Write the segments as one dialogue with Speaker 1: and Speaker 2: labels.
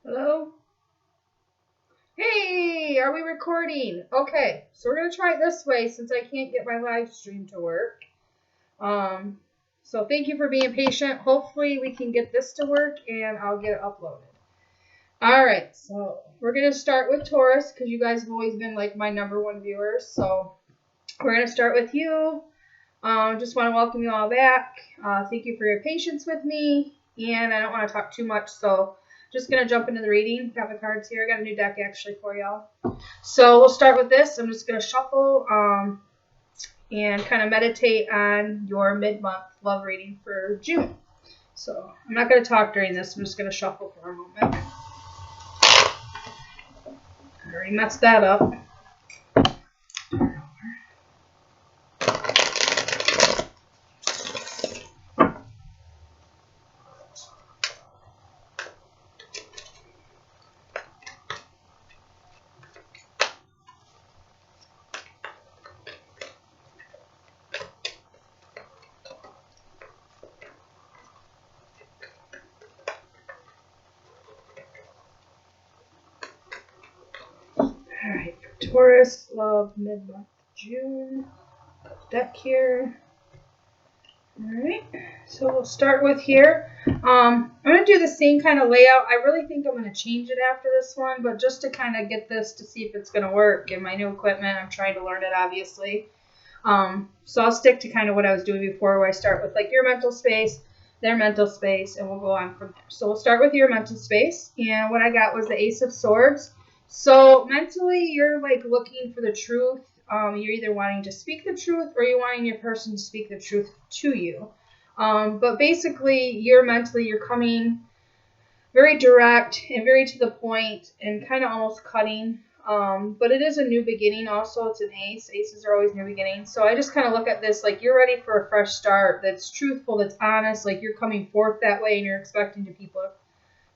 Speaker 1: Hello? Hey, are we recording? Okay, so we're gonna try it this way since I can't get my live stream to work. Um, so thank you for being patient. Hopefully we can get this to work and I'll get it uploaded. All right, so we're gonna start with Taurus because you guys have always been like my #1 viewers. So we're gonna start with you. Just want to welcome you all back. Thank you for your patience with me, and I don't want to talk too much, so just going to jump into the reading. Got my cards here. I got a new deck actually for y'all. So we'll start with this. I'm just going to shuffle and kind of meditate on your mid-month love reading for June. So I'm not going to talk during this. I'm just going to shuffle for a moment. I already messed that up. Alright, for Taurus, love, mid-month, June. Deck here. Alright, so we'll start with here. I'm going to do the same kind of layout. I really think I'm going to change it after this one, but just to kind of get this to see if it's going to work in my new equipment. I'm trying to learn it, obviously. So I'll stick to kind of what I was doing before, where I start with like your mental space, their mental space, and we'll go on from there. So we'll start with your mental space, and what I got was the Ace of Swords. So mentally, you're like looking for the truth. You're either wanting to speak the truth or you're wanting your person to speak the truth to you. But basically, you're coming very direct and very to the point and kind of almost cutting. But it is a new beginning also. It's an ace. Aces are always new beginnings. So I just kind of look at this like you're ready for a fresh start that's truthful, that's honest, like you're coming forth that way and you're expecting people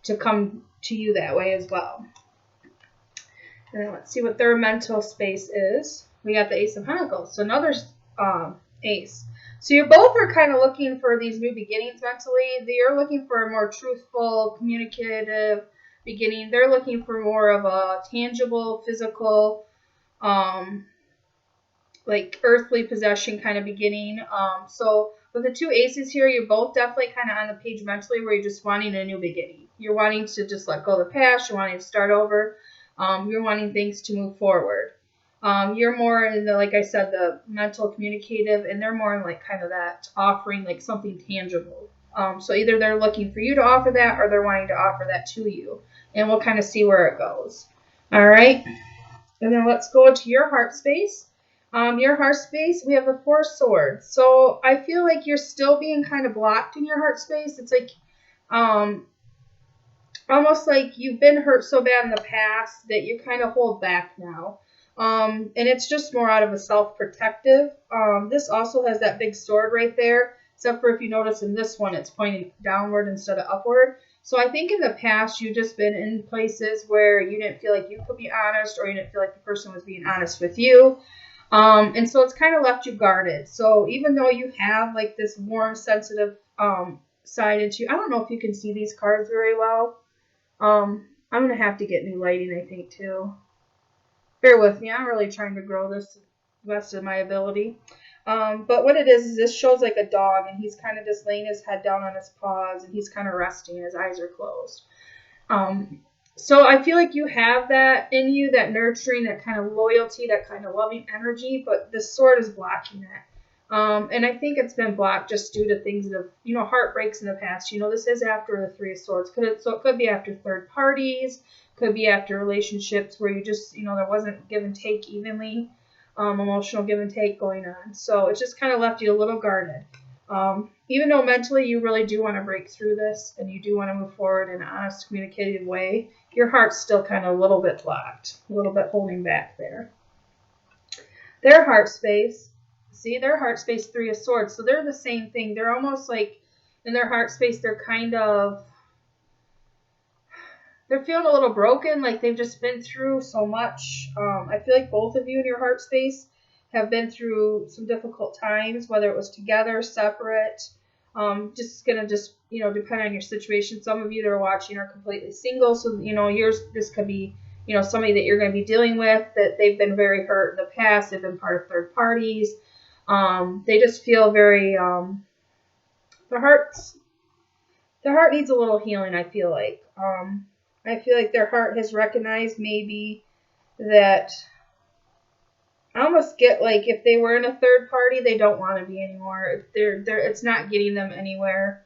Speaker 1: to come to you that way as well. And then let's see what their mental space is. We got the Ace of Pentacles, so another ace. So you both are kind of looking for these new beginnings mentally. You're looking for a more truthful, communicative beginning. They're looking for more of a tangible, physical, like earthly possession kind of beginning. So with the two aces here, you're both definitely kind of on the page mentally where you're just wanting a new beginning. You're wanting to just let go of the past. You're wanting to start over. You're wanting things to move forward. You're more in the, like I said, the mental communicative, and they're more in like kind of that offering like something tangible. So either they're looking for you to offer that or they're wanting to offer that to you. And we'll kind of see where it goes. All right. And then let's go into your heart space. Your heart space, we have the Four Swords. So I feel like you're still being kind of blocked in your heart space. It's like almost like you've been hurt so bad in the past that you kind of hold back now. And it's just more out of a self-protective. This also has that big sword right there, except for if you notice in this one, it's pointing downward instead of upward. So I think in the past, you've just been in places where you didn't feel like you could be honest or you didn't feel like the person was being honest with you. And so it's kind of left you guarded. So even though you have like this warm, sensitive side into you, I don't know if you can see these cards very well. I'm going to have to get new lighting, I think, too. Bear with me. I'm really trying to grow this to the best of my ability. But what it is this shows like a dog, and he's kind of just laying his head down on his paws, and he's kind of resting. His eyes are closed. So I feel like you have that in you, that nurturing, that kind of loyalty, that kind of loving energy, but the sword is blocking that. And I think it's been blocked just due to things that have, heartbreaks in the past. This is after the Three of Swords. So it could be after third parties, could be after relationships where you just, there wasn't give and take evenly, emotional give and take going on. So it just kind of left you a little guarded. Even though mentally you really do want to break through this and you do want to move forward in an honest, communicative way, your heart's still kind of a little bit blocked, a little bit holding back there. Their heart space. See, their heart space, Three of Swords. So they're the same thing. They're almost like in their heart space, they're feeling a little broken, like they've just been through so much. I feel like both of you in your heart space have been through some difficult times, whether it was together, separate. Just gonna depend on your situation. Some of you that are watching are completely single, so this could be somebody that you're going to be dealing with that they've been very hurt in the past. They've been part of third parties. They just feel very their heart needs a little healing. I feel like their heart has recognized maybe that. I almost get like if they were in a third party, they don't want to be anymore. If it's not getting them anywhere.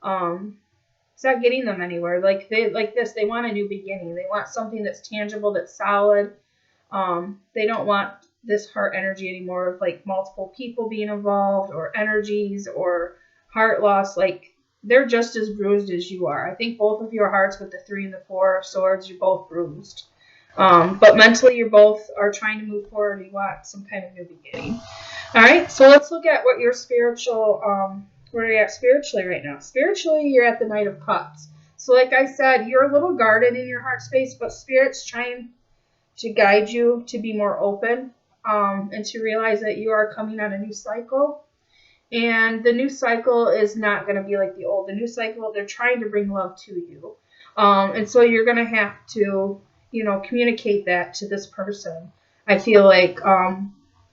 Speaker 1: It's not getting them anywhere. Like they want a new beginning. They want something that's tangible, that's solid. They don't want this heart energy anymore of like multiple people being involved or energies or heart loss. Like they're just as bruised as you are. I think both of your hearts with the 3 and the 4 of swords, you're both bruised. But mentally, you both are trying to move forward. You want some kind of new beginning. All right, so let's look at what your spiritual, where you're at spiritually right now. Spiritually, you're at the Knight of Cups. So like I said, you're a little guarded in your heart space, but Spirit's trying to guide you to be more open and to realize that you are coming on a new cycle. And the new cycle is not going to be like the old. The new cycle, they're trying to bring love to you. And so you're going to have to communicate that to this person. I feel like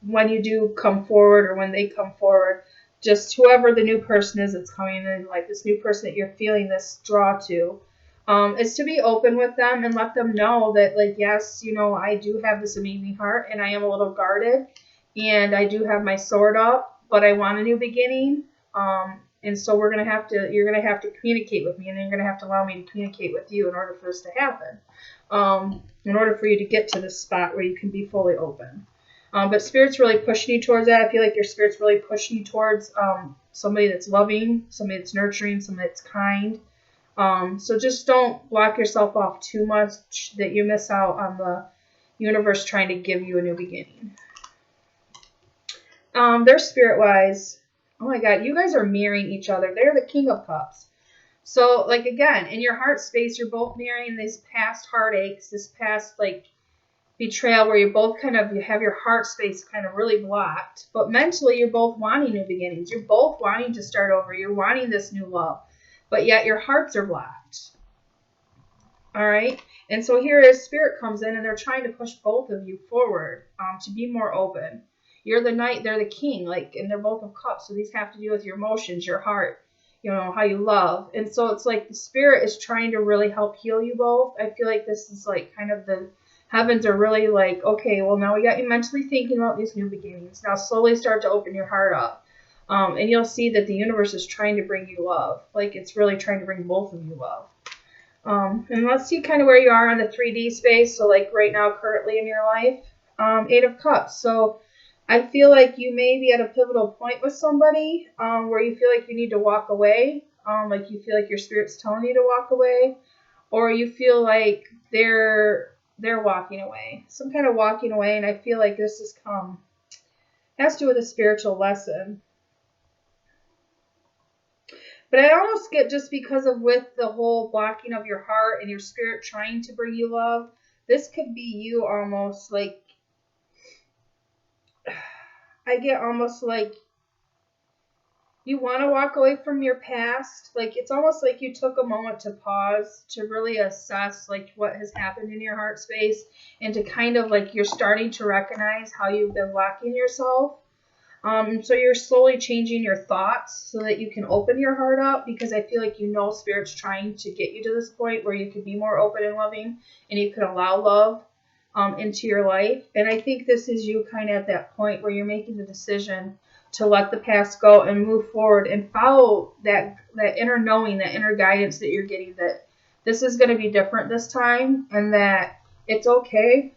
Speaker 1: when you do come forward or when they come forward, just whoever the new person is that's coming in, like this new person that you're feeling this draw to, is to be open with them and let them know that, like, yes, I do have this amazing heart and I am a little guarded and I do have my sword up, but I want a new beginning. And so you're going to have to communicate with me, and then you're going to have to allow me to communicate with you in order for this to happen. In order for you to get to this spot where you can be fully open. But Spirit's really pushing you towards that. I feel like your Spirit's really pushing you towards somebody that's loving, somebody that's nurturing, somebody that's kind. So just don't block yourself off too much that you miss out on the universe trying to give you a new beginning. They're spirit-wise. Oh my God, you guys are mirroring each other. They're the King of Cups. So, like, again, in your heart space, you're both mirroring these past heartaches, this past, like, betrayal where you both you have your heart space kind of really blocked. But mentally, you're both wanting new beginnings. You're both wanting to start over. You're wanting this new love. But yet your hearts are blocked. All right? And so here is Spirit comes in, and they're trying to push both of you forward to be more open. You're the knight, they're the king, and they're both of cups. So these have to do with your emotions, your heart, how you love. And so it's like the Spirit is trying to really help heal you both. I feel like this is like kind of the heavens are really like, okay, well, now we got you mentally thinking about these new beginnings. Now slowly start to open your heart up. And you'll see that the universe is trying to bring you love. Like it's really trying to bring both of you love. And let's see kind of where you are on the 3D space. So like right now, currently in your life, 8 of Cups. So I feel like you may be at a pivotal point with somebody where you feel like you need to walk away, like you feel like your Spirit's telling you to walk away, or you feel like they're walking away, some kind of walking away. And I feel like this has to do with a spiritual lesson. But I almost get just because of with the whole blocking of your heart and your Spirit trying to bring you love, this could be you almost like, I get almost like you want to walk away from your past. Like it's almost like you took a moment to pause to really assess like what has happened in your heart space and to kind of like you're starting to recognize how you've been blocking yourself. So you're slowly changing your thoughts so that you can open your heart up, because I feel like Spirit's trying to get you to this point where you can be more open and loving and you can allow love into your life. And I think this is you kind of at that point where you're making the decision to let the past go and move forward and follow that inner knowing, that inner guidance that you're getting, that this is going to be different this time and that it's okay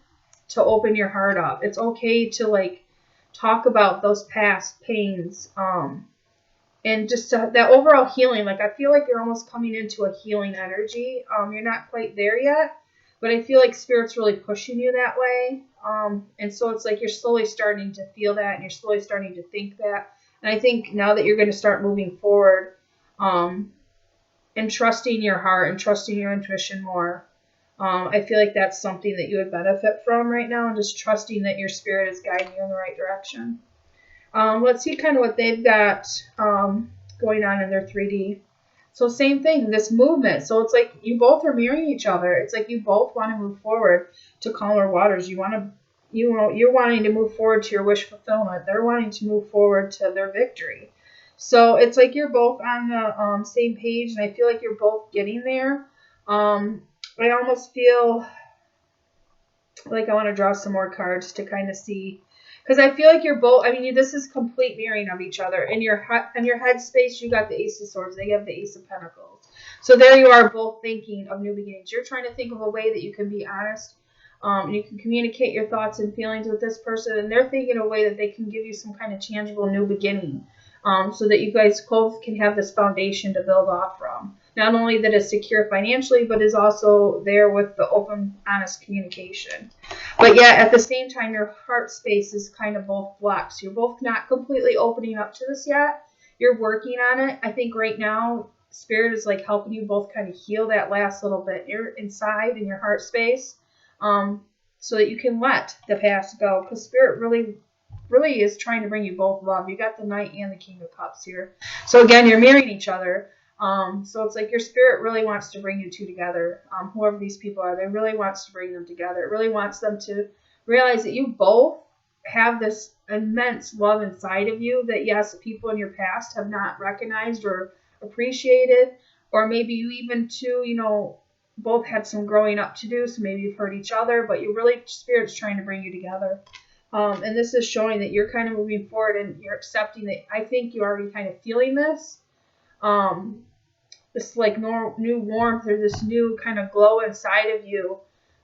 Speaker 1: to open your heart up. It's okay to like talk about those past pains and just that overall healing. Like I feel like you're almost coming into a healing energy. You're not quite there yet, but I feel like Spirit's really pushing you that way. And so it's like you're slowly starting to feel that and you're slowly starting to think that. And I think now that you're going to start moving forward and trusting your heart and trusting your intuition more, I feel like that's something that you would benefit from right now, and just trusting that your Spirit is guiding you in the right direction. Let's see kind of what they've got going on in their 3D. So same thing, this movement. So it's like you both are mirroring each other. It's like you both want to move forward to calmer waters. You're wanting to move forward to your wish fulfillment. They're wanting to move forward to their victory. So it's like you're both on the same page, and I feel like you're both getting there. I almost feel like I want to draw some more cards to kind of see, because I feel like you're both. I mean, this is complete mirroring of each other. In your head space, you got the Ace of Swords. They have the Ace of Pentacles. So there you are, both thinking of new beginnings. You're trying to think of a way that you can be honest. You can communicate your thoughts and feelings with this person, and they're thinking a way that they can give you some kind of tangible new beginning, so that you guys both can have this foundation to build off from. Not only that is secure financially, but is also there with the open, honest communication. But yeah, at the same time, your heart space is kind of both blocked. So you're both not completely opening up to this yet. You're working on it. I think right now, Spirit is like helping you both kind of heal that last little bit inside in your heart space, so that you can let the past go. Because Spirit really is trying to bring you both love. You got the Knight and the King of Cups here. So again, you're mirroring each other. So it's like your spirit really wants to bring you two together. Whoever these people are, they really wants to bring them together. It really wants them to realize that you both have this immense love inside of you that, yes, people in your past have not recognized or appreciated, or maybe you even too, both had some growing up to do. So maybe you've hurt each other, but Spirit's trying to bring you together. And this is showing that you're kind of moving forward and you're accepting that. I think you're already kind of feeling this. This like new warmth or this new kind of glow inside of you.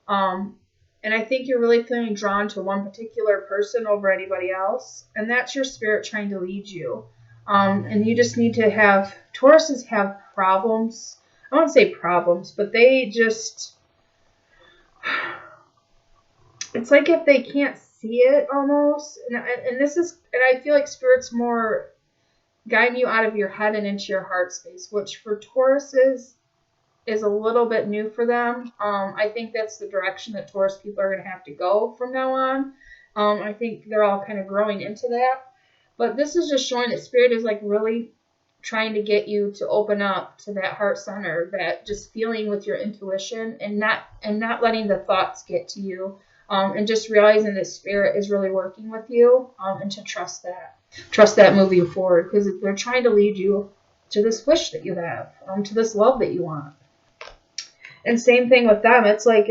Speaker 1: And I think you're really feeling drawn to one particular person over anybody else. And that's your spirit trying to lead you. And you just need to have, Tauruses have problems. I won't say problems, but they just, it's like if they can't see it almost. And I feel like Spirit's more guiding you out of your head and into your heart space, which for Tauruses is a little bit new for them. I think that's the direction that Taurus people are going to have to go from now on. I think they're all kind of growing into that. But this is just showing that Spirit is like really trying to get you to open up to that heart center, that just feeling with your intuition and not letting the thoughts get to you, and just realizing that Spirit is really working with you, and to trust that moving forward, because they're trying to lead you to this wish that you have, to this love that you want. And same thing with them. It's like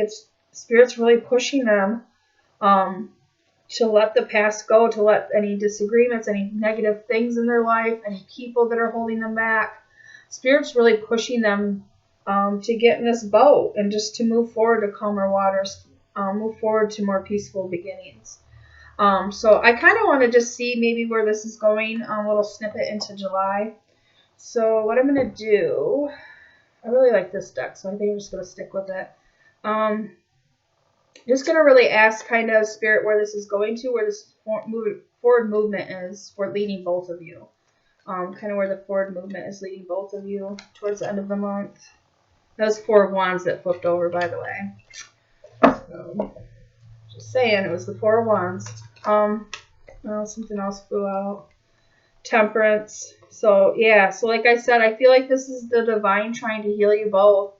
Speaker 1: Spirit's really pushing them to let the past go, to let any disagreements, any negative things in their life, any people that are holding them back. Spirit's really pushing them to get in this boat and just to move forward to calmer waters, move forward to more peaceful beginnings. So I kind of want to just see maybe where this is going, a little snippet into July. So what I'm going to do, I really like this deck, so I think I'm just going to stick with it. Just going to really ask kind of Spirit where this is going to, where this forward movement is for leading both of you. Kind of where the forward movement is leading both of you towards the end of the month. That was 4 of Wands that flipped over, by the way. So, just saying, it was the 4 of Wands. Oh, something else flew out. Temperance. So, yeah. So, like I said, I feel like this is the divine trying to heal you both.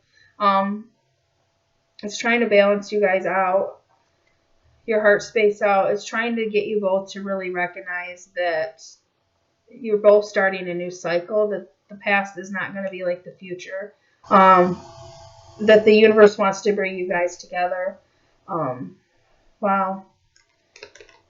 Speaker 1: It's trying to balance you guys out, your heart space out. It's trying to get you both to really recognize that you're both starting a new cycle, that the past is not going to be like the future, that the universe wants to bring you guys together. Wow.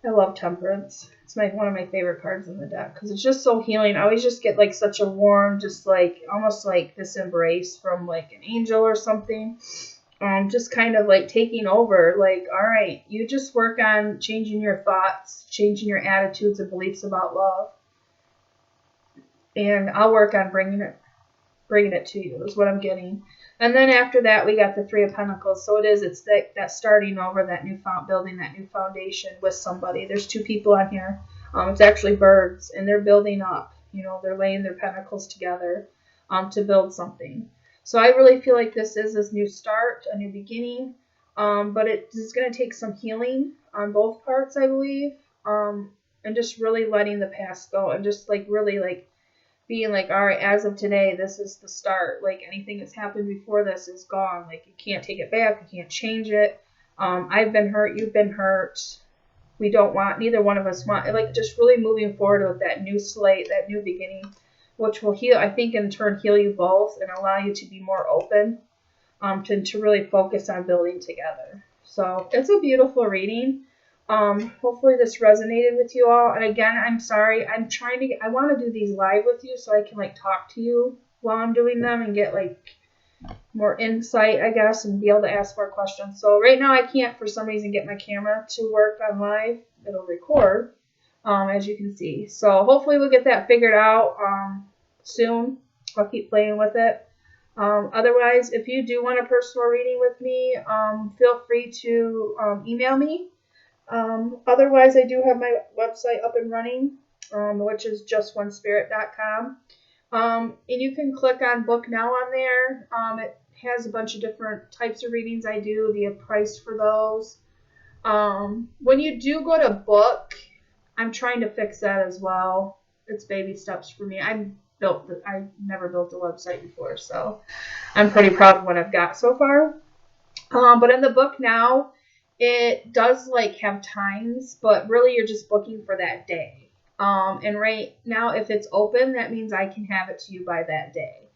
Speaker 1: I love Temperance. It's one of my favorite cards in the deck because it's just so healing. I always just get like such a warm, just like almost like this embrace from like an angel or something. Just kind of like taking over, like, all right, you just work on changing your thoughts, changing your attitudes and beliefs about love. And I'll work on bringing it to you is what I'm getting. And then after that, we got the 3 of Pentacles. So it's that starting over, that building that new foundation with somebody. There's 2 people on here. It's actually birds, and they're building up. They're laying their pentacles together to build something. So I really feel like this is this new start, a new beginning. But it is going to take some healing on both parts, I believe. And just really letting the past go and just like really like being like, all right, as of today, this is the start. Like anything that's happened before this is gone. Like you can't take it back. You can't change it. I've been hurt. You've been hurt. We don't want, neither one of us want, like just really moving forward with that new slate, that new beginning, which will heal, I think in turn heal you both and allow you to be more open, to really focus on building together. So it's a beautiful reading. Hopefully this resonated with you all. And again, I'm sorry, I want to do these live with you so I can like talk to you while I'm doing them and get like more insight, I guess, and be able to ask more questions. So right now I can't for some reason get my camera to work on live. It'll record, as you can see. So hopefully we'll get that figured out soon. I'll keep playing with it. Otherwise, if you do want a personal reading with me, feel free to email me. Otherwise, I do have my website up and running, which is justonespirit.com. And you can click on book now on there. It has a bunch of different types of readings I do, the price for those. When you do go to book, I'm trying to fix that as well. It's baby steps for me. I've never built a website before, so I'm pretty proud of what I've got so far. But in the book now, it does like have times, but really you're just booking for that day. And right now, if it's open, that means I can have it to you by that day.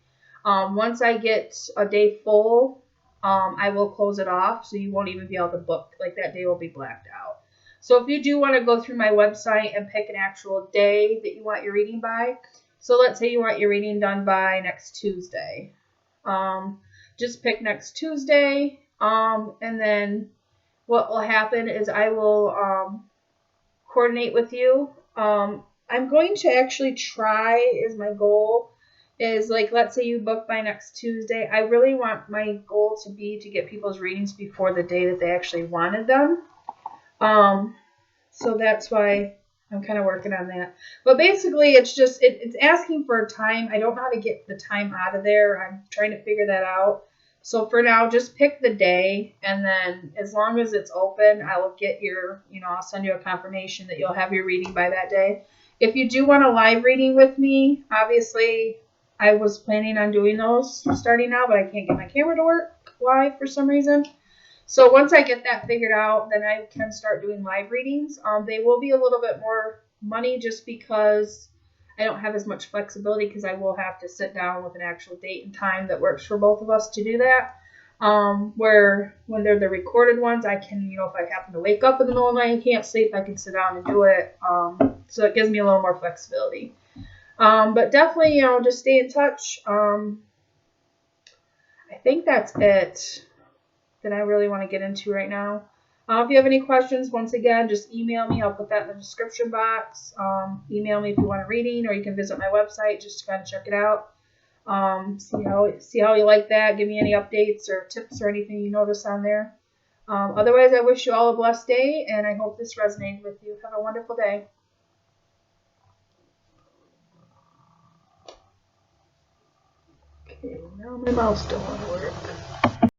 Speaker 1: Once I get a day full, I will close it off, so you won't even be able to book. Like that day will be blacked out. So if you do want to go through my website and pick an actual day that you want your reading by, so let's say you want your reading done by next Tuesday. Just pick next Tuesday, and then what will happen is I will coordinate with you. I'm going to actually try, is my goal, is like, let's say you book by next Tuesday. I really want my goal to be to get people's readings before the day that they actually wanted them. So that's why I'm kind of working on that. But basically, it's just, it's asking for a time. I don't know how to get the time out of there. I'm trying to figure that out. So for now, just pick the day, and then as long as it's open, I will get I'll send you a confirmation that you'll have your reading by that day. If you do want a live reading with me, obviously, I was planning on doing those starting now, but I can't get my camera to work live for some reason. So once I get that figured out, then I can start doing live readings. They will be a little bit more money just because I don't have as much flexibility, because I will have to sit down with an actual date and time that works for both of us to do that. Where when they're the recorded ones, I can, if I happen to wake up in the middle of the night and can't sleep, I can sit down and do it. So it gives me a little more flexibility. But definitely, just stay in touch. I think that's it that I really want to get into right now. If you have any questions, once again, just email me. I'll put that in the description box. Email me if you want a reading, or you can visit my website just to kind of check it out. See how you like that. Give me any updates or tips or anything you notice on there. Otherwise, I wish you all a blessed day, and I hope this resonated with you. Have a wonderful day. Okay, now my mouse don't want to work.